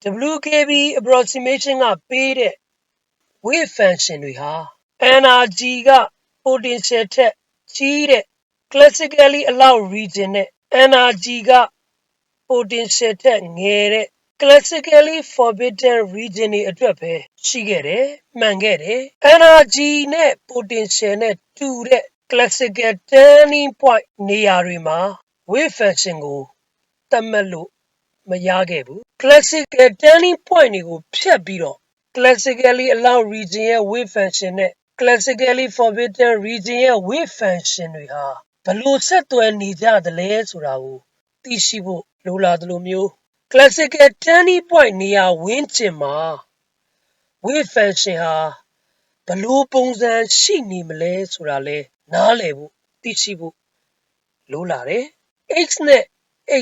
WKB approximation ကပေးတဲ့ wave function တွေဟာ energy က potential ထက်ကြီးတဲ့ classically allowed region နဲ့ energy က potential ထက်ငယ်တဲ့ classically forbidden region တွေအတွက်ပဲရှိခဲ့တယ်မှန်ခဲ့တယ် energy နဲ့ potential နဲ့တူတဲ့ classical turning point နေရာတွေမှာ wave function ကိုသတ်မှတ်လို့မရခဲ့ဘူး classical turning point တွေကိုဖြတ်ပြီးတော့ classically allowed region ရဲ့ wave function နဲ့ classically forbidden region ရဲ့ wave function တွေဟာဘယ်လိုဆက်သွယ်နေကြသလဲဆိုတာကိုသိရှိဖို့လိုလာသလိုမျိုး classical turning point နေရာဝန်းကျင်မှာ wave function ဟာဘယ်လိုပုံစံရှိနေမလဲဆိုတာလဲနားလည်ဖို့သိရှိဖို့လိုလာတယ် x နဲ့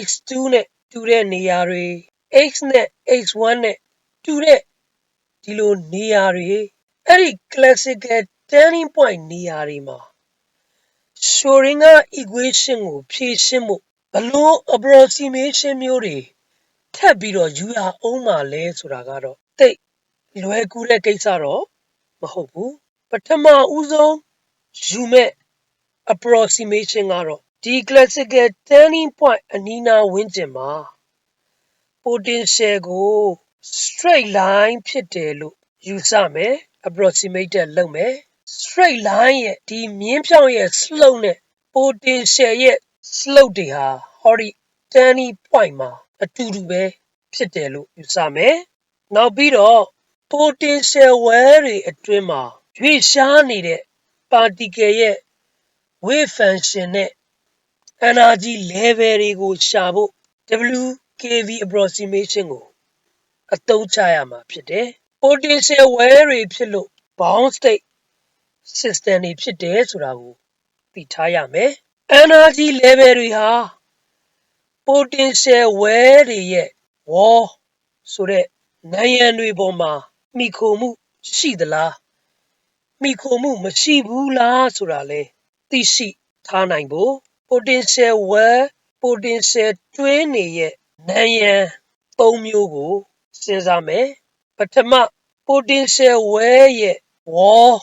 x2 နဲ့တူတဲ့နေရာတွေ x နဲ့ x1 နဲ့တူတဲ့ဒီလိုနေရာတွေအဲ့ဒီ classical turning point နေရာတွေမှာ Schrödinger equation ကိုဖြေရှင်းဖို့ဘလို့ approximation မျိုးတွေထပ်ပြီးတော့ယူရအောင်ပါလဲဆိုတာကတော့သိလွယ်ကူတဲ့ကိစ္စတော့မဟုတ်ဘူးပထမဦးဆုံးယူမဲ့ approximation ကတော့ဒီ classical turning point အနီးနားဝန်းကျင်မှာ potential ကို straight line ဖြစ်တယ်လို့ယူဆမယ် approximated လုပ်မယ် straight line ရဲ့ဒီမြင်းဖြောင့်ရဲ့ slope နဲ့ potential ရဲ့ slope တွေဟာဟောဒီ turning point မှာအတူတူပဲဖြစ်တယ်လို့ယူဆမယ်နောက်ပြီးတော့ potential well တွေအတွင်းမှာရွေ့ရှားနေတဲ့ particle ရဲ့ wave function နဲ့ energy level တွေကိုရှာဖို့ WKB approximation ကိုအသုံးချရမှာဖြစ်တယ် potential well တွေဖြစ်လို့ bound state system တွေဖြစ်တယ်ဆိုတာကိုသိထားရမယ် energy level တွေဟာ potential well တွေရဲ့ wall ဆိုတဲ့နံရံတွေပေါ်မှာမိခိုမှုရှိသလားမိခိုမှုမရှိဘူးလားဆိုတာလဲသိရှိထားနိုင်ဖို့ potential well potential twin တွေရဲ့နံရံ၃မျိုးကိုစဉ်းစားမယ်ပထမ potential well ရဲ့ wall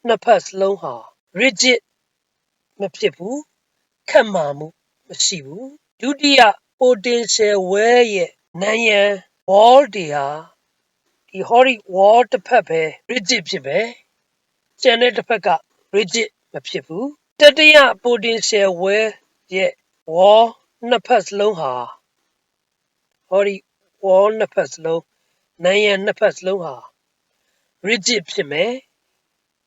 နှစ်ဖက်စလုံးဟာ rigid မဖြစ်ဘူးခက်မာမှုမရှိဘူးဒုတိယ potential well ရဲ့နံရံ wall တွေဟာဒီ horic wall တစ်ဖက်ပဲ rigid ဖြစ်ပဲကျန်တဲ့တစ်ဖက်က rigid မဖြစ်ဘူးတတိယ potential well ရဲ့ wall နှစ်ဖက်စလုံးဟာhoric wall နှစ်ဖက်စလုံးနံရံနှစ်ဖက်စလုံးဟာ rigid ဖြစ်မယ်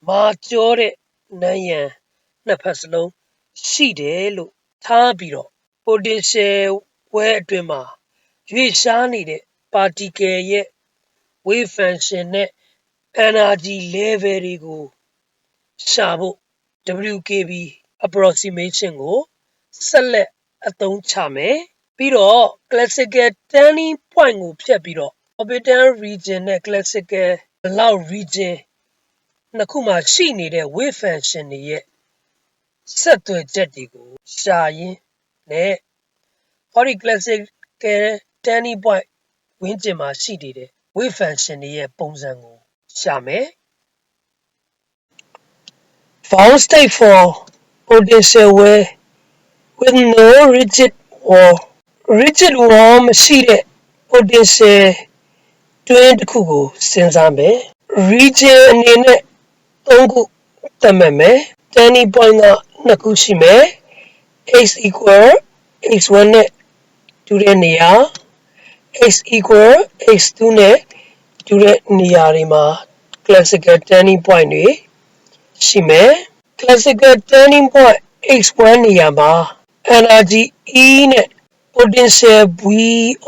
မာကျောတဲ့နံရံနှစ်ဖက်စလုံးရှိတယ်လို့ထားပြီးတော့ potential well အတွင်းမှာရွေ့ရှားနေတဲ့ particle ရဲ့ wave function နဲ့ energy level တွေကိုရှာဖို့ WKB approximation ကိုဆက်လက်အသုံးချမယ်ပြီးတော့ classical turning point ကိုဖြတ်ပြီးတော့ orbital region နဲ့ classical allowed region နှစ်ခုမှာရှိနေတဲ့ wave function တွေရဲ့ဆက်သွယ်ချက်တွေကိုရှာရင်းနဲ့ဟောဒီ classical turning point ဝန်းကျင်မှာရှိနေတဲ့ wave function တွေရဲ့ပုံစံကိုရှာမယ် bound state for potential well with no rigid wall မရှိတဲ့ potential twin တစ်ခုကိုစဉ်းစားမယ် region အနေနဲ့၃ခုသတ်မှတ်မယ် turning point က2ခုရှိမယ် x equal x1 နဲ့တူတဲ့နေရာ x equal x2 နဲ့တူတဲ့နေရာတွေမှာ classical turning point တွေရှိမယ် classical turning point x1 နေရာမှာ energy E နဲ့ potential V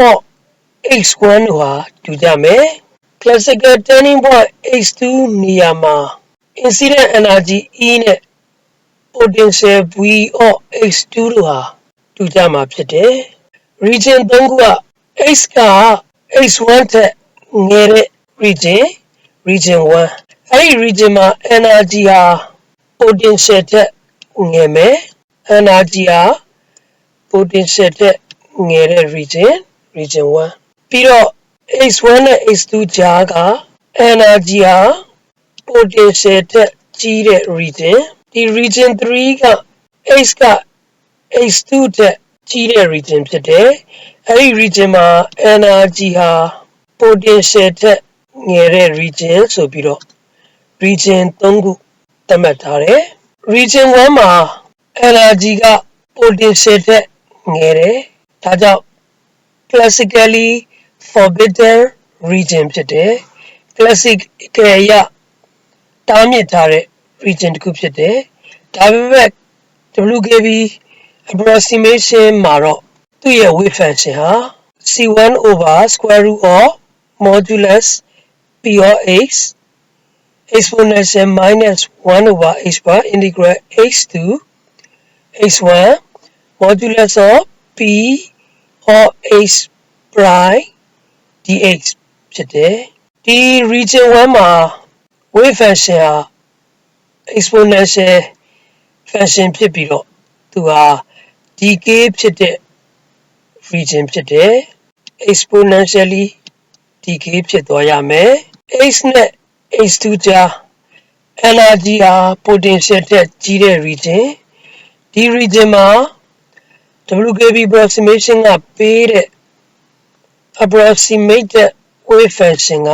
of x1 တို့ဟာတူကြမယ် classical turning point x2 နေရာမှာ incident energy E နဲ့ potential V of x2 တို့ဟာတူကြမှာဖြစ်တယ် region 3ခုက x က x1 ထက်ငယ်တဲ့ region 1အဲ့ဒီ region မှာ energy ဟာ potential ထက်ငယ်မယ် energy ဟာ potential ထက်ငယ်တဲ့ region 1 ပြီးတော့ H1 နဲ့ H2 ကြားက energy ဟာ potential ထက်ကြီးတဲ့ region ဒီ region 3က H က H2 ထက်ကြီးတဲ့ region ဖြစ်တယ်အဲ့ဒီ region မှာ energy ဟာ potential ထက်ငယ်တဲ့ region ဆိုပြီးတော့ region 3ခုသတ်မှတ်ထားတယ် region 1မှာ energy က potential ထက်ငယ်တယ်ဒါကြောင့် classically forbidden region ဖြစ်တယ် classical အရတားမြစ်ထားတဲ့ region တစ်ခုဖြစ်တယ်ဒါပေမဲ့ WKB approximation မှာတော့သူ့ရဲ့ wave function ဟာ C1 over square root of modulus P of H exponential minus 1 over H bar integral H to H1 modulus of P of H prime dx ဖြစ်တယ်ဒီ region 1မှာ wave function ဟာ exponential function ဖြစ်ပြီးတော့သူဟာ decay ဖြစ်တဲ့ region ဖြစ်တယ် exponentially decay ဖြစ်သွားရမယ် H နဲ့ H2 ကြား energy ဟာ potential ထက်ကြီးတဲ့ region ဒီ region မှာ WKB approximation ကပေးတဲ့ approximated wave function က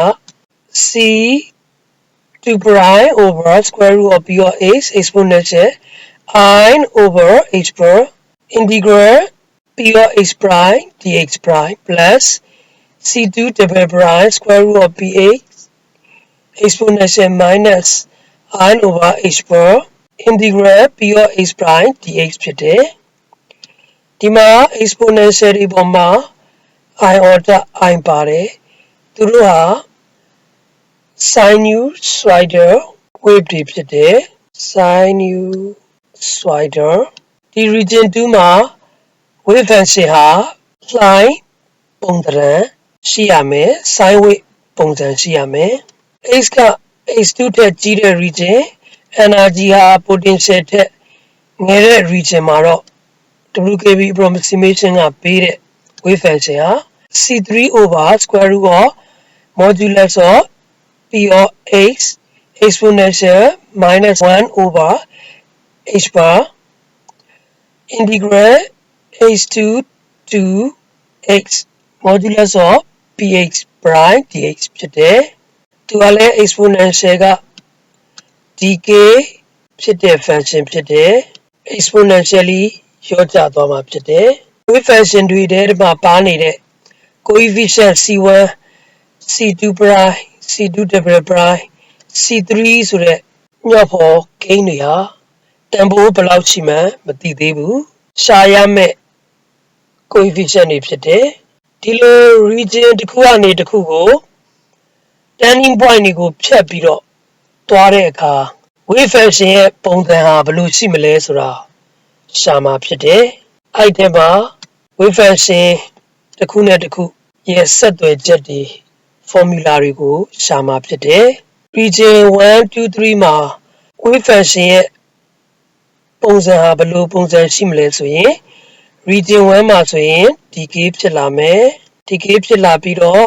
C2 prime over square root of P of H exponential I over H per integral P of H prime dx prime plus C2 double prime square root of PH exponential minus I over H per integral P of H prime dx ဖြစ်တယ်ဒီမှာ exponential ဒီပေါ်မှာ I order I ပါတယ်သူတို့ဟာ sinusoidal wave တွေဖြစ်တယ် sinusoidal ဒီ region 2မှာ wave function ဟာ လှိုင်းပုံသဏ္ဍာန်ရှိရမယ် sine wave ပုံစံရှိရမယ် H က H2 ထက်ကြီးတဲ့ region energy ဟာ potential ထက်ငယ်တဲ့ region မှာတော့ WKB approximation ကပေးတဲ့ wave function ဟာ C3 over square root of modulus of P of H exponential minus 1 over H bar integral H2 to H modulus of PH prime dx ဖြစ်တယ်သူကလည်း exponential က decay ဖြစ်တဲ့ function ဖြစ်တယ် exponentially လျော့ကျသွားမှာဖြစ်တယ် wave function တွေထဲမှာပါနေတဲ့ coefficient C1 C2 prime C2 double prime C3 ဆိုတဲ့ညော့ဖော်ဂိမ်းတွေဟာတန်ဖိုးဘယ်လောက်ရှိမှန်းမသိသေးဘူးရှာရမယ့် coefficient တွေဖြစ်တယ်ဒီလို region တစ်ခုကနေတစ်ခုကို turning point တွေကိုဖြတ်ပြီးတော့သွားတဲ့အခါ wave function ရဲ့ပုံစံဟာဘယ်လိုရှိမလဲဆိုတာရှာမှာဖြစ်တယ်အဲ့ဒီမှာ wave function တစ်ခုနဲ့တစ်ခုရဲ့ဆက်သွယ်ချက်တွေ formula တွေကိုရှာမှာဖြစ်တယ် region 1 2 3မှာ wave function ရဲ့ပုံစံဟာဘယ်လိုပုံစံရှိမလဲဆိုရင် region 1မှာဆိုရင် decay ဖြစ်လာမယ် decay ဖြစ်လာပြီးတော့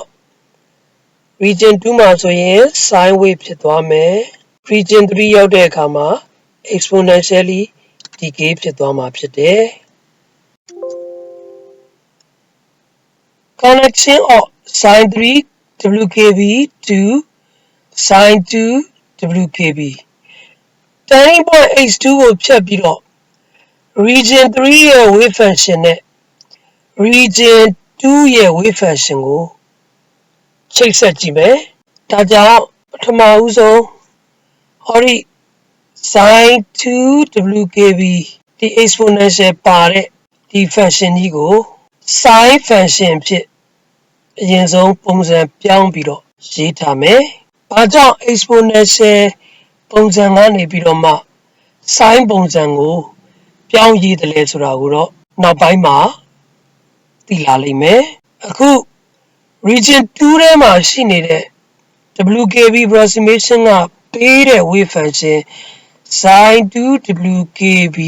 region 2မှာဆိုရင် sine wave ဖြစ်သွားမယ် region 3ရောက်တဲ့အခါမှာ exponentially decay ဖြစ်သွားမှာဖြစ်တယ် connection of sine 3 WKB to sine 2 WKB turning point H2 ကိုဖြတ်ပြီးတော့ region 3ရဲ့ wave function နဲ့ region 2ရဲ့ wave function ကိုချိတ်ဆက်ကြည့်မယ်ဒါကြောင့်ပထမဦးဆုံးဟောဒီ sine 2 WKB ဒီ exponential ပါတဲ့ဒီ function ကြီးကို sine function ဖြစ်အရင်ဆုံးပုံစံပြောင်းပြီးတော့ရေးထားမယ်။ဘာကြောင့် exponential ပုံစံကနေပြီးတော့မှ sine ပုံစံကိုပြောင်းရေးတယ်လဲဆိုတာကိုတော့နောက်ပိုင်းမှာသိလာလိမ့်မယ်။အခု region 2ထဲမှာရှိနေတဲ့ WKB approximation ကပေးတဲ့ wave function sine 2 WKB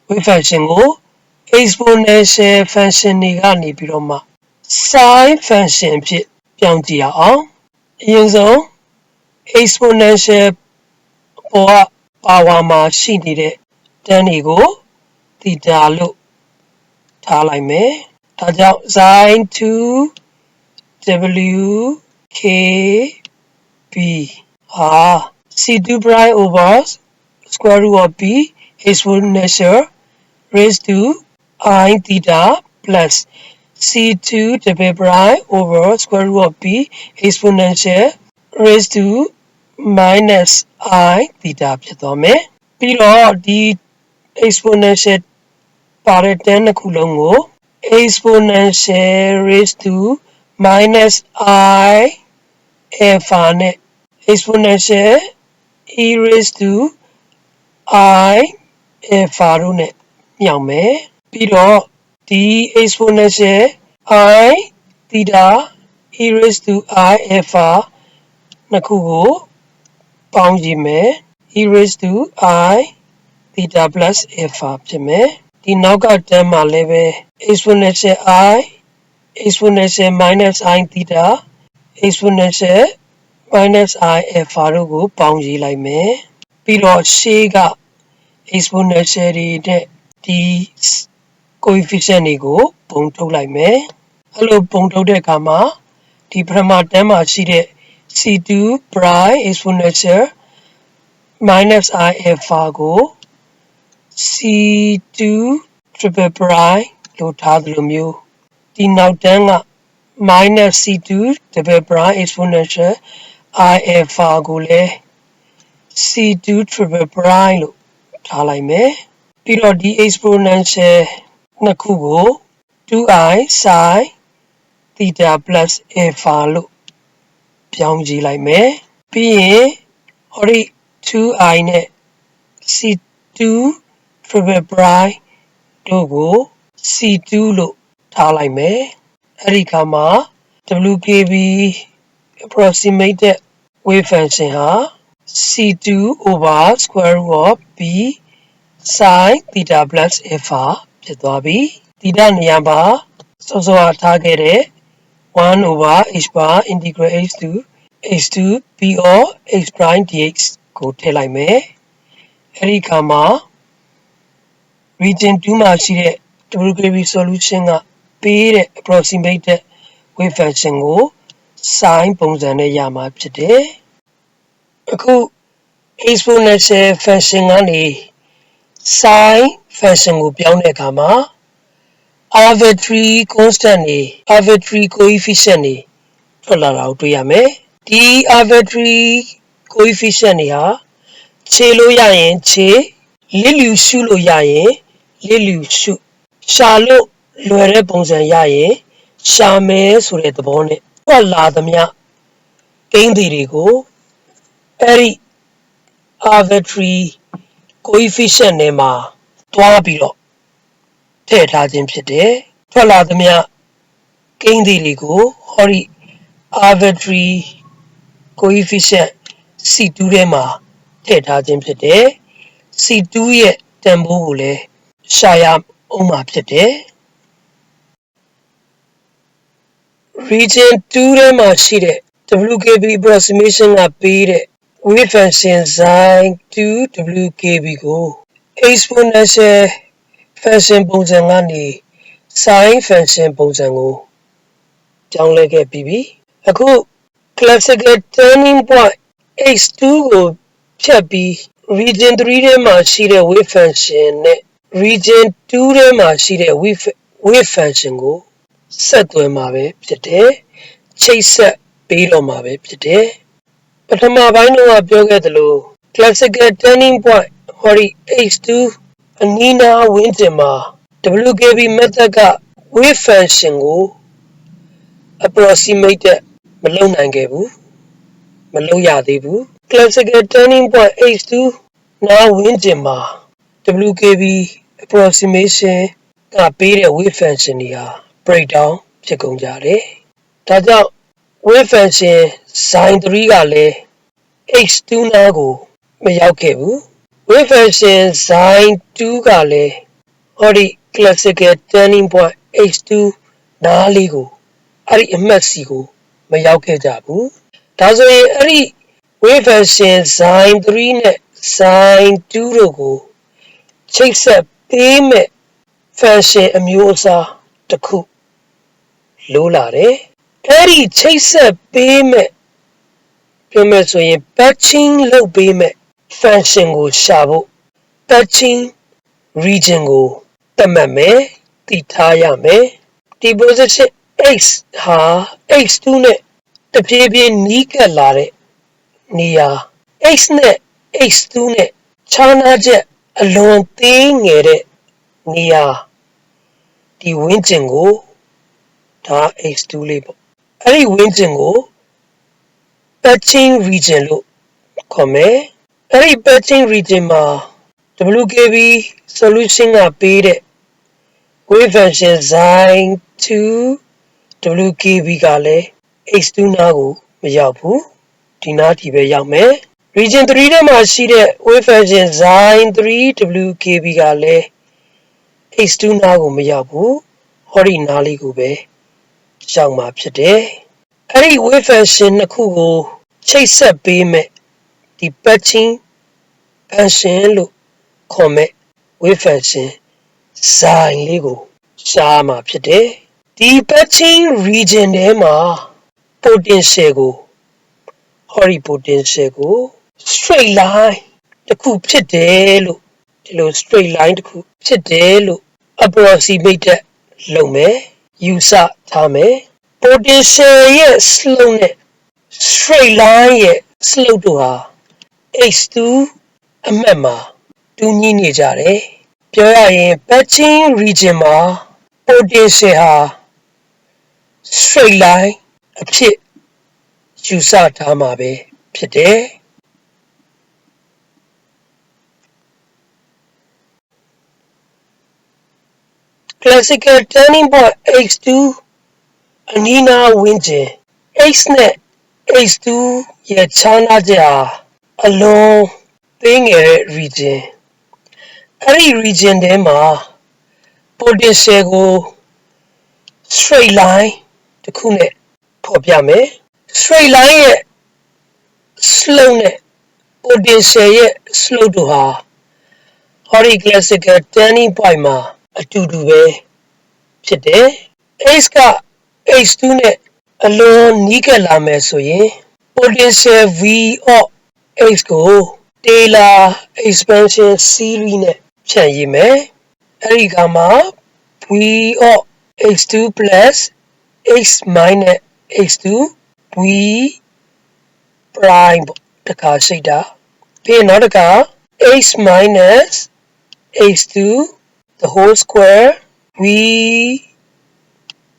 wave function ကို exponential function တွေကနေပြီးတော့မှ sin function ဖြစ်ပြောင်းကြည့်အောင်အရင်ဆုံး exponential ပေါ်က power မှာရှိနေတဲ့ tan တွေကို theta လို့ထားလိုက်မယ်ဒါကြောင့် sin 2 w k b ဟာ c2 prime over square root of b exponential raised to I theta plus c2 double prime over square root of b exponential raised to minus I theta ဖြစ်သွားမယ်ပြီးတော့ဒီ exponential ပါတဲ့ tan နှစ်ခုလုံးကို exponential raised to minus I alpha နဲ့ exponential e raised to I alpha တို့နဲ့မြောင်မယ်ပြီးတော့ဒီ exponential I theta e raised to I alpha နှစ်ခုကိုပေါင်းကြည့်မယ် e raised to I theta plus alpha ဖြစ်မယ်ဒီနောက်က term မှာလည်းပဲ exponential I exponential minus I theta exponential minus I alpha တို့ကိုပေါင်းရေးလိုက်မယ်ပြီးတော့ရှေ့က exponential တွေနဲ့ဒီ coefficient တွေကိုပုံထုတ်လိုက်မယ်အဲ့လိုပုံထုတ်တဲ့အခါမှာဒီပထမ term မှာရှိတဲ့ c2 prime exponential minus I alpha ကို c2 triple prime လို့ထားသလိုမျိုးဒီနောက် term က minus c2 double prime exponential I alpha ကိုလည်း c2 triple prime လို့ထားလိုက်မယ်ပြီးတော့ဒီ exponential နှစ်ခုကို 2i sin theta plus alpha လို့ပြောင်းကြည့်လိုက်မယ်ပြီးရင်ဟောဒီ 2i နဲ့ c2 triple prime တို့ကို c2 လို့ထားလိုက်မယ်အဲ့ဒီခါမှာ WKB approximated wave function ဟာ c2 over square root of b sin theta plus alpha ဖြစ်သွားပြီ theta နေရာမှာစောစောထားခဲ့တဲ့ 1 over h bar integral h to h to b of h prime dx ကိုထည့်လိုက်မယ်အဲ့ဒီခါမှာ region 2မှာရှိတဲ့ WKB solution ကပေးတဲ့ approximated wave function ကို sin ပုံစံနဲ့ရမှာဖြစ်တယ်အခု exponential function ကနေ sin function ကိုပြောင်းတဲ့အခါမှာ arbitrary constant တွေ arbitrary coefficient တွေထွက်လာတာကိုတွေ့ရမယ်ဒီ arbitrary coefficient တွေဟာခြေလို့ရရင်ခြေလစ်လျူရှုလို့ရရင်လစ်လျူရှုရှာလို့လွယ်တဲ့ပုံစံရရင်ရှာမယ်ဆိုတဲ့သဘောနဲ့ထွက်လာသမျှကိန်းတွေကိုအဲ့ဒီ arbitrary coefficient တွေမှာတွားပြီးတော့ထည့်ထားခြင်းဖြစ်တယ်ထွက်လာသမျှကိန်းတွေကိုဟောဒီ arbitrary coefficient c2 ထဲမှာထည့်ထားခြင်းဖြစ်တယ် c2 ရဲ့တန်ဖိုးကိုလည်းရှာရအောင်မှာဖြစ်တယ် region 2 ထဲမှာရှိတဲ့ WKB approximation ကပေးတဲ့ wave function sin 2 WKB ကို exponential function ပုံစံကနေ sin function ပုံစံကိုပြောင်းလဲခဲ့ပြီးပြီအခု classical turning point x2 ကိုဖြတ်ပြီး region 3 ထဲမှာရှိတဲ့ wave function နဲ့ region 2 ထဲမှာရှိတဲ့ wave function ကိုဆက်သွယ်မှာပဲဖြစ်တယ်ချိတ်ဆက်ပေးတော့မှာပဲဖြစ်တယ်ပထမပိုင်းတော့ပြောခဲ့သလို classical turning point ဟောဒီ x2 အနီးနားဝန်းကျင်မှာ WKB method က wave function ကို approximated မလုပ်နိုင်ခဲ့ဘူးမလုပ်ရသေးဘူး classical turning point x2 နားဝန်းကျင်မှာ WKB approximation ကပေးတဲ့ wave function တွေဟာ breakdown ဖြစ်ကုန်ကြတယ်ဒါကြောင့် wave function sin 3 ကလည်း x2 နားကိုမရောက်ခဲ့ဘူး wave function sin 2 ကလည်းဟောဒီ classical turning point x2 နားလေးကို အဲ့ဒီအမှတ်စီကိုမရောက်ခဲ့ကြဘူးဒါဆိုရင်အဲ့ဒီ wave function sin 3နဲ့ sin 2တို့ကိုချိတ်ဆက်ပေးမဲ့ function အမျိုးအစားတစ်ခုလိုလာတယ်အဲ့ဒီချိတ်ဆက်ပေးမဲ့ပြောမယ်ဆိုရင် patching လုပ်ပေးမဲ့ function ကိုရှာဖို့ patching region ကိုသတ်မှတ်မယ်တည်ထားရမယ်ဒီ position x ဟာ x2 နဲ့တဖြည်းဖြည်းနီးကပ်လာတဲ့နေရာ x နဲ့ x2 နဲ့ခြားနားချက်အလွန်သေးငယ်တဲ့နေရာဒီဝန်းကျင်ကိုဒါ x2 လေးပေါ့အဲ့ဒီဝန်းကျင်ကို patching region လို့ခေါ်မယ်အဲ့ဒီ patching region မှာ WKB solution ကပေးတဲ့ wave function sin 2 WKB ကလည်း x2 နားကိုမရောက်ဘူးဒီနားထိပဲရောက်မယ် region 3ထဲမှာရှိတဲ့ wave function sin 3 WKB ကလည်း x2 နားကိုမရောက်ဘူးဟောဒီနားလေးကိုပဲရောက်မှာဖြစ်တယ်အဲ့ဒီ wave function နှစ်ခုကိုချိတ်ဆက်ပေးမဲ့ဒီ patching function လို့ခေါ်မဲ့ wave function sin လေးကိုရှားမှာဖြစ်တယ်ဒီ patching region ထဲမှာ potential ကိုဟောဒီ potential ကို straight line တစ်ခုဖြစ်တယ်လို့ဒီလို straight line တစ်ခုဖြစ်တယ်လို့ approximate လုပ်မယ်ယူဆထားမယ် potential ရဲ့ slope နဲ့ straight line ရဲ့ slope တို့ဟာ x2 အမှတ်မှာတူညီနေကြတယ်ပြောရရင် patching region မှာ potential ဟာ straight line အဖြစ်ယူဆထားမှာပဲဖြစ်တယ် classical turning point x2 အနီးနားဝန်းကျင် x နဲ့ x2 ရဲ့ခြားနားချက်ဟာအလွန်သေးငယ်တဲ့ region အဲ့ဒီ region ထဲမှာ potential ကို straight line တစ်ခုနဲ့ဖော်ပြမယ် straight line ရဲ့ slope နဲ့ potential ရဲ့ slope တို့ဟာဟောဒီ classical turning point မှာအတူတူပဲဖြစ်တယ် x က x2 နဲ့အလွန်နီးကပ်လာမယ်ဆိုရင် potential v of x ကို Taylor expansion series နဲ့ဖြန့်ရည်မယ်အဲ့ဒီကမှာ v of x2 plus x minus x2 v prime တခါရှိတာပြီးနောက်တခါ x minus x2 the whole square v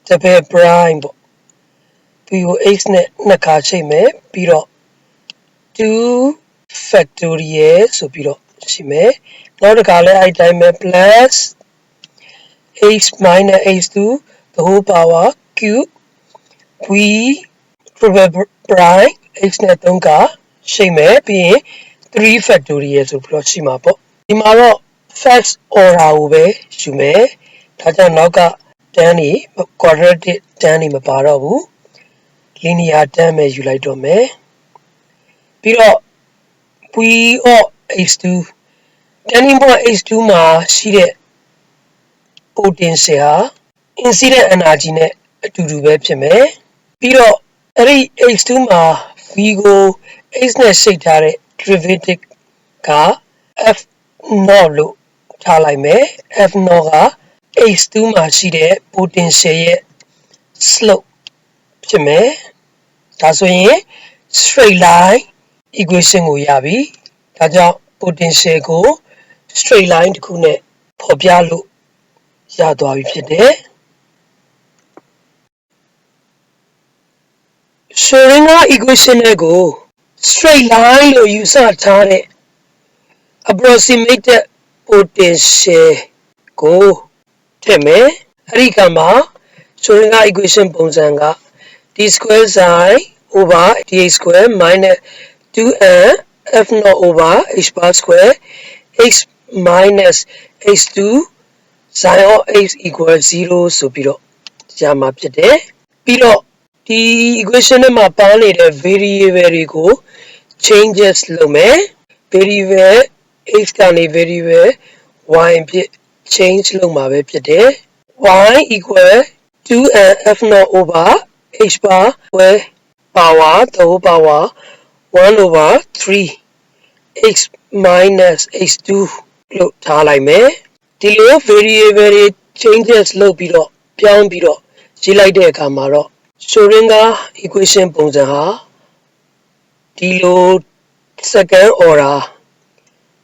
double prime ပေါ့ပြီးတော့ x နဲ့နှစ်ခါချိန်မယ်ပြီးတော့2 factorial ဆိုပြီးတော့ရှိမယ်နောက်တခါလဲအဲ့တိုင်းပဲ plus x minus x2 the whole power cube v triple prime x နဲ့3ခါချိန်မယ်ပြီးရင်3 factorial ဆိုပြီးတော့ရှိမှာပေါ့ဒီမှာတော့ first order ကိုပဲယူမယ်ဒါကြောင့်နောက်ကတန်းနေ quadratic တန်းနေမပါတော့ဘူး linear တန်းပဲယူလိုက်တော့မယ်ပြီးတော့ v of x2 turning point x2 မှာရှိတဲ့ potential ဟာ incident energy နဲ့အတူတူပဲဖြစ်မယ်ပြီးတော့အဲ့ဒီ x2 မှာ v ကို x နဲ့ရှိတ်ထားတဲ့ derivative က f naught လို့ထားလိုက်မယ် f naught က x2 မှာရှိတဲ့ potential ရဲ့ slope ဖြစ်မယ်ဒါဆိုရင် straight line equation ကိုရပြီဒါကြောင့် potential ကို straight line တစ်ခုနဲ့ဖော်ပြလို့ရသွားပြီဖြစ်တယ် Schrödinger equation ကို straight line လို့ယူဆထားတဲ့ approximated potential ကိုထည့်မယ်အဲ့ဒီကမှာ Schrödinger equation ပုံစံက d square sin over dx square minus 2n f naught over h bar square x minus h2 sin of x equals 0ဆိုပြီးတော့ရမှာဖြစ်တယ် ပြီးတော့ဒီ equation ထဲမှာပါနေတဲ့ variable တွေကို changes လုပ်မယ် variable x ကနေ variable y ဖြစ် change လုပ်မှာပဲဖြစ်တယ် y equal 2n f naught over h bar square power the whole power 1 over 3 x minus x2 လို့ထားလိုက်မယ်ဒီလို variable တွေ changes လုပ်ပြီးတော့ပြောင်းပြီးတော့ရေးလိုက်တဲ့အခါမှာတော့ Schrödinger equation ပုံစံဟာဒီလို second order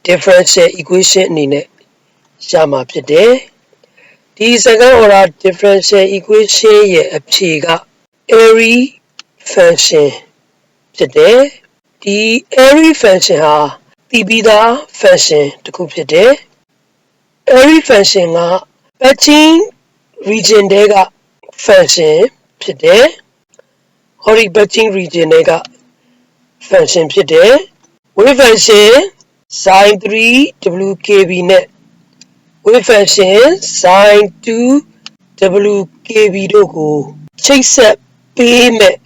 differential equation အနေနဲ့ရမှာဖြစ်တယ်ဒီ second order differential equation ရဲ့အဖြေက Airy function ဖြစ်တယ်ဒီ Airy function ဟာသိပြီးသား function တစ်ခုဖြစ်တယ် Airy function က patching region တွေက function ဖြစ်တယ်ဟောဒီ patching region တွေက function ဖြစ်တယ် wave function sin 3 wkb နဲ့ wave function sin 2 wkb တို့ကိုချိတ်ဆက်ပေးမဲ့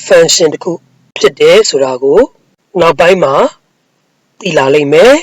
function တစ်ခုဖြစ်တယ်ဆိုတာကိုနောက်ပိုင်းမှာသိလာလိမ့်မယ်